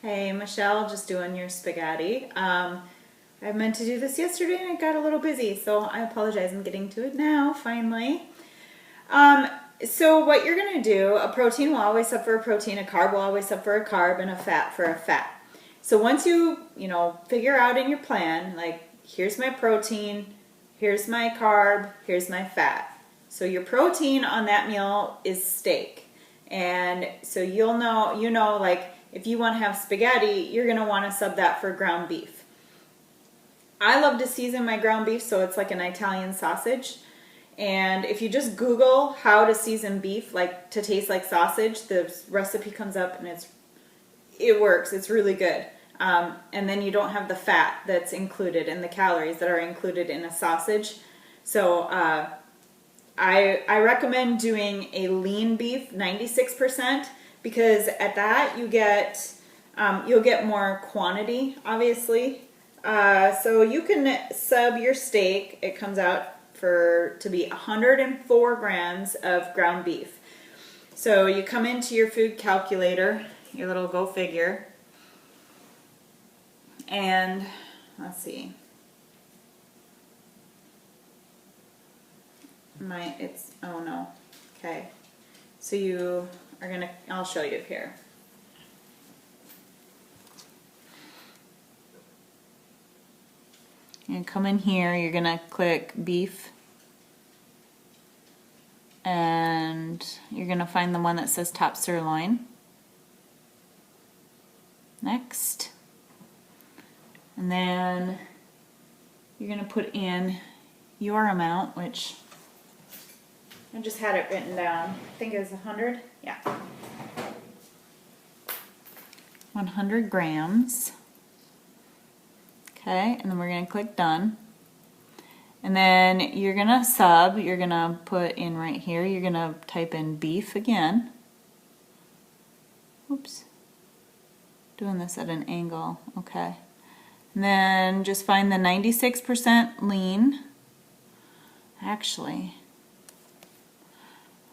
Hey, Michelle, just doing your spaghetti. I meant to do this yesterday and I got a little busy, so I apologize. I'm getting to it now, finally. Um, so what you're gonna do, a protein will always sub for a protein, a carb will always sub for a carb, and a fat for a fat. So once you figure out in your plan, like, here's my protein, here's my carb, here's my fat. So your protein on that meal is steak. And so like, if you want to have spaghetti, you're going to want to sub that for ground beef. I love to season my ground beef so it's like an Italian sausage. And if you just Google how to season beef like to taste like sausage, the recipe comes up and it works. It's really good. And then you don't have the fat that's included and the calories that are included in a sausage. So I recommend doing a lean beef, 96%, because at that you'll get more quantity, obviously. So you can sub your steak. It comes out to be 104 grams of ground beef. So you come into your food calculator, your little Go Figure, and let's see. Oh no. Okay. So you are I'll show you here. You come in here, you're gonna click beef, and you're gonna find the one that says top sirloin. Next. And then you're gonna put in your amount, which I just had it written down. I think it was 100. Yeah. 100 grams. Okay, and then we're going to click done. And then you're going to put in right here, you're going to type in beef again. Oops. Doing this at an angle. Okay. And then just find the 96% lean. Actually,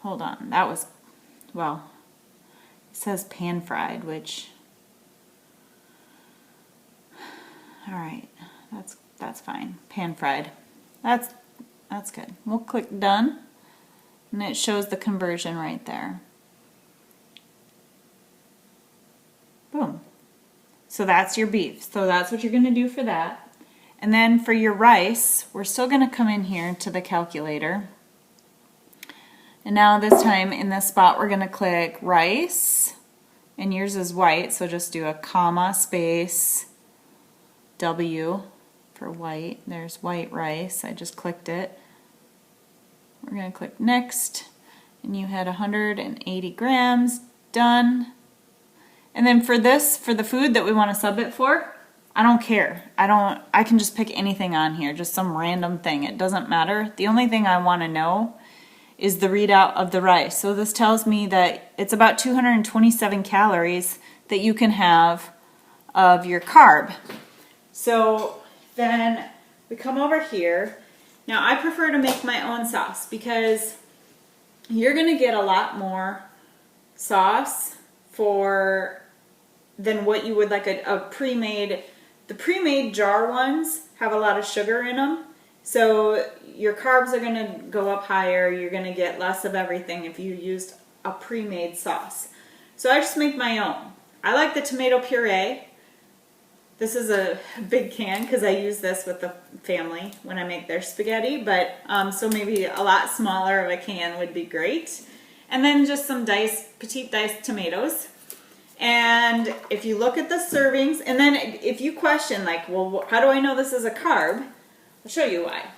hold on, it says pan fried, which, alright, that's fine, pan fried, that's good. We'll click done, and it shows the conversion right there. Boom. So that's your beef, so that's what you're going to do for that. And then for your rice, we're still going to come in here to the calculator. And now this time in this spot we're going to click rice, and yours is white, so just do a comma space W for white. There's white rice. I just clicked it. We're going to click next, and you had 180 grams. Done. And then for the food that we want to sub it for, I don't care. I can just pick anything on here, just some random thing. It doesn't matter. The only thing I want to know is the readout of the rice. So this tells me that it's about 227 calories that you can have of your carb. So then we come over here. Now I prefer to make my own sauce because you're going to get a lot more sauce than what you would like a pre-made. The pre-made jar ones have a lot of sugar in them, so your carbs are going to go up higher. You're going to get less of everything if you used a pre-made sauce. So I just make my own. I like the tomato puree. This is a big can because I use this with the family when I make their spaghetti, but so maybe a lot smaller of a can would be great. And then just some petite diced tomatoes. And if you look at the servings, and then if you question, like, well, how do I know this is a carb? I'll show you why.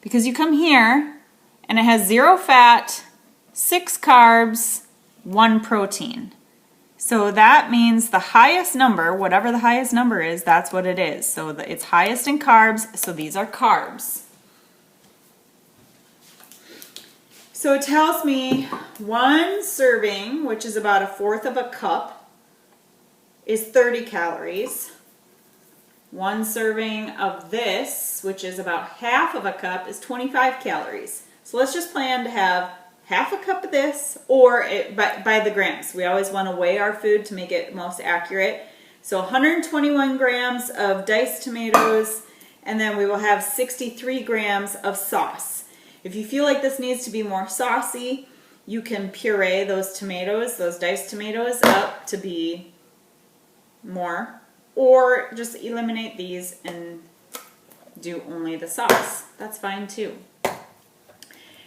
Because you come here, and it has 0 fat, 6 carbs, 1 protein. So that means the highest number, whatever the highest number is, that's what it is. So it's highest in carbs, so these are carbs. So it tells me 1 serving, which is about 1/4 of a cup, is 30 calories. 1 serving of this, which is about 1/2 of a cup, is 25 calories. So let's just plan to have half a cup of this, or by the grams. We always want to weigh our food to make it most accurate. So 121 grams of diced tomatoes, and then we will have 63 grams of sauce. If you feel like this needs to be more saucy, you can puree those tomatoes, those diced tomatoes, up to be more, or just eliminate these and do only the sauce. That's fine too.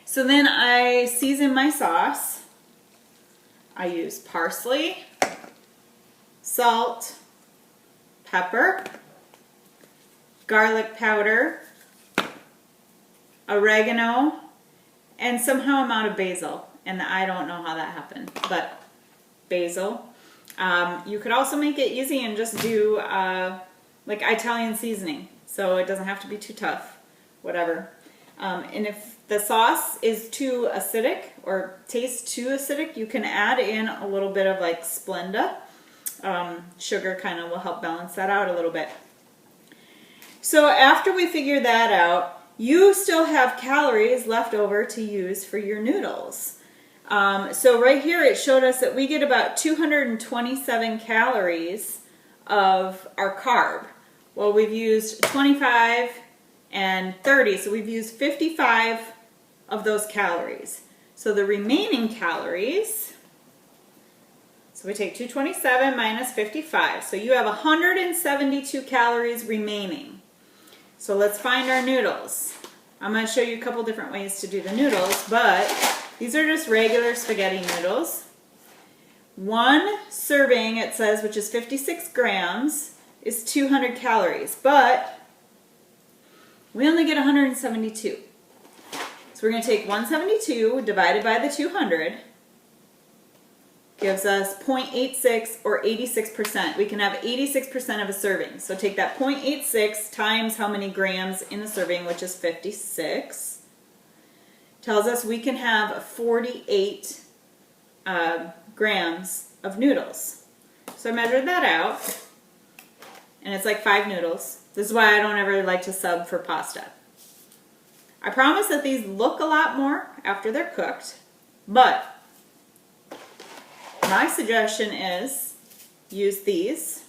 So then I season my sauce. I use parsley, salt, pepper, garlic powder, oregano, and somehow I'm out of basil. And I don't know how that happened, but basil. You could also make it easy and just do like Italian seasoning. So it doesn't have to be too tough, whatever. And if the sauce is too acidic or tastes too acidic, you can add in a little bit of like Splenda. Sugar kind of will help balance that out a little bit. So after we figure that out, you still have calories left over to use for your noodles. So right here it showed us that we get about 227 calories of our carb. Well, we've used 25 and 30, so we've used 55 of those calories. So the remaining calories, so we take 227 minus 55. So you have 172 calories remaining. So let's find our noodles. I'm going to show you a couple different ways to do the noodles, but these are just regular spaghetti noodles. One serving, it says, which is 56 grams, is 200 calories, but we only get 172. So we're going to take 172 divided by the 200, gives us 0.86 or 86%. We can have 86% of a serving. So take that 0.86 times how many grams in a serving, which is 56. Tells us we can have 48 grams of noodles. So I measured that out, and it's like 5 noodles. This is why I don't ever like to sub for pasta. I promise that these look a lot more after they're cooked, but my suggestion is use these,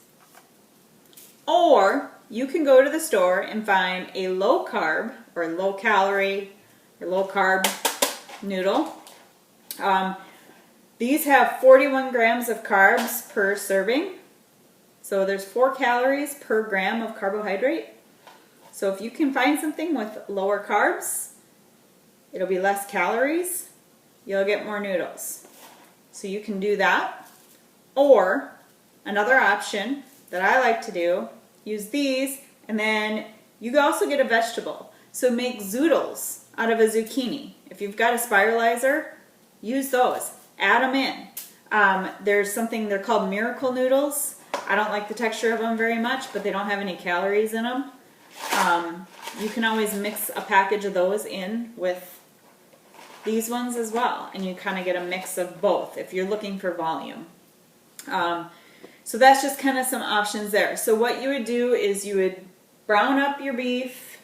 or you can go to the store and find a low carb or low calorie or low carb noodle. These have 41 grams of carbs per serving. So there's 4 calories per gram of carbohydrate. So if you can find something with lower carbs, it'll be less calories, you'll get more noodles. So you can do that. Or another option that I like to do, use these, and then you can also get a vegetable. So make zoodles out of a zucchini. If you've got a spiralizer, use those. Add them in. There's something, they're called miracle noodles. I don't like the texture of them very much, but they don't have any calories in them. You can always mix a package of those in with these ones as well, and you kind of get a mix of both if you're looking for volume. So that's just kind of some options there. So what you would do is you would brown up your beef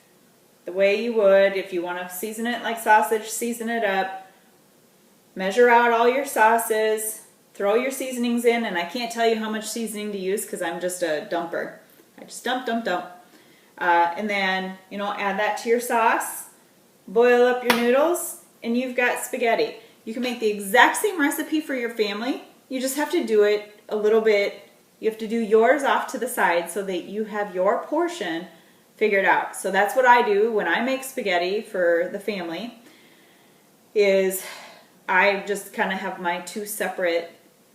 the way you would. If you want to season it like sausage, season it up. Measure out all your sauces. Throw your seasonings in, and I can't tell you how much seasoning to use because I'm just a dumper. I just dump. And then, add that to your sauce. Boil up your noodles, and you've got spaghetti. You can make the exact same recipe for your family. You just have to do it a little bit. You have to do yours off to the side so that you have your portion figured out. So that's what I do when I make spaghetti for the family, is I just kind of have my 2 separate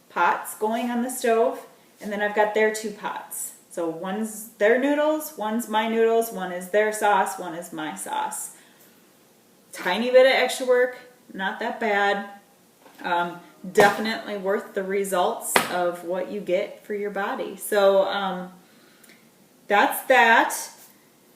pots going on the stove, and then I've got their 2 pots. So one's their noodles, one's my noodles, one is their sauce, one is my sauce. Tiny bit of extra work, not that bad. Definitely worth the results of what you get for your body. So that's that.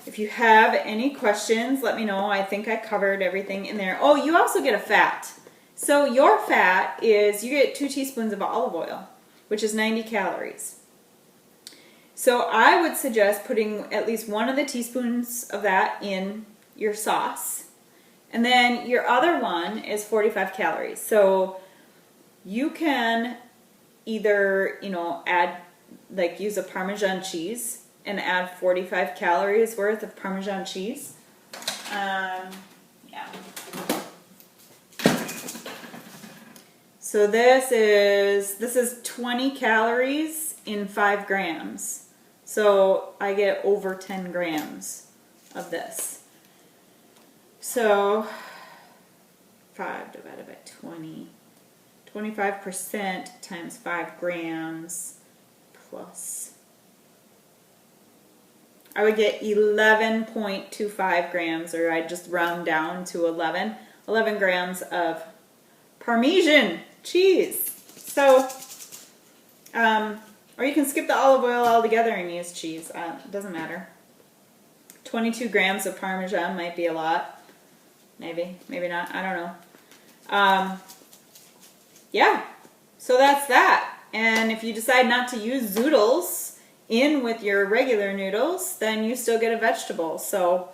If you have any questions, let me know. I think I covered everything in there. Oh, you also get a fat. So your fat is, you get 2 teaspoons of olive oil, which is 90 calories. So I would suggest putting at least 1 of the teaspoons of that in your sauce. And then your other one is 45 calories. So you can either, add, like use a Parmesan cheese and add 45 calories worth of Parmesan cheese. Yeah. So this is 20 calories in 5 grams. So I get over 10 grams of this. So 5 divided by 20, 25% times 5 grams plus. I would get 11.25 grams, or I'd just round down to 11 grams of Parmesan cheese. So, or you can skip the olive oil altogether and use cheese. It doesn't matter. 22 grams of Parmesan might be a lot. Maybe not. I don't know. Yeah, so that's that. And if you decide not to use zoodles in with your regular noodles, then you still get a vegetable. So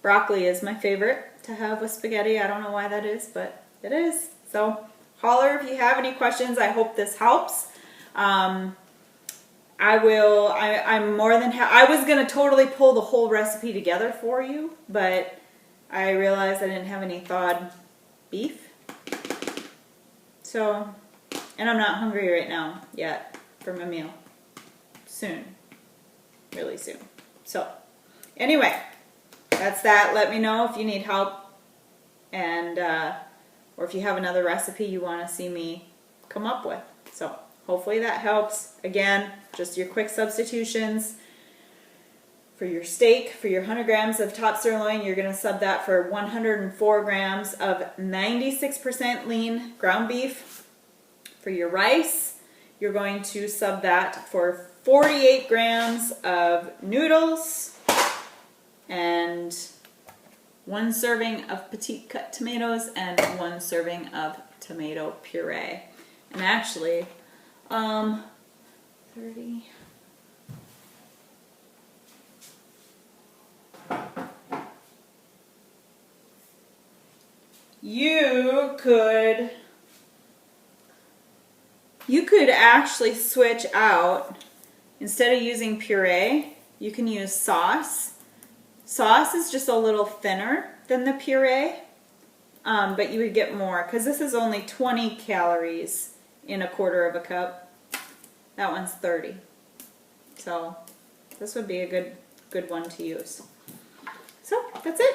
broccoli is my favorite to have with spaghetti. I don't know why that is, but it is. So holler if you have any questions. I hope this helps. I'm more than I was going to totally pull the whole recipe together for you, but I realized I didn't have any thawed beef. So, and I'm not hungry right now yet for my meal. Soon. Really soon. So, anyway, that's that. Let me know if you need help, and or if you have another recipe you want to see me come up with. So, hopefully that helps. Again, just your quick substitutions. For your steak, for your 100 grams of top sirloin, you're going to sub that for 104 grams of 96% lean ground beef. For your rice, you're going to sub that for 48 grams of noodles and 1 serving of petite cut tomatoes and 1 serving of tomato puree. And actually, 30... You could actually switch out, instead of using puree, you can use sauce. Sauce is just a little thinner than the puree, but you would get more, because this is only 20 calories in 1/4 cup. That one's 30. So this would be a good one to use. So that's it.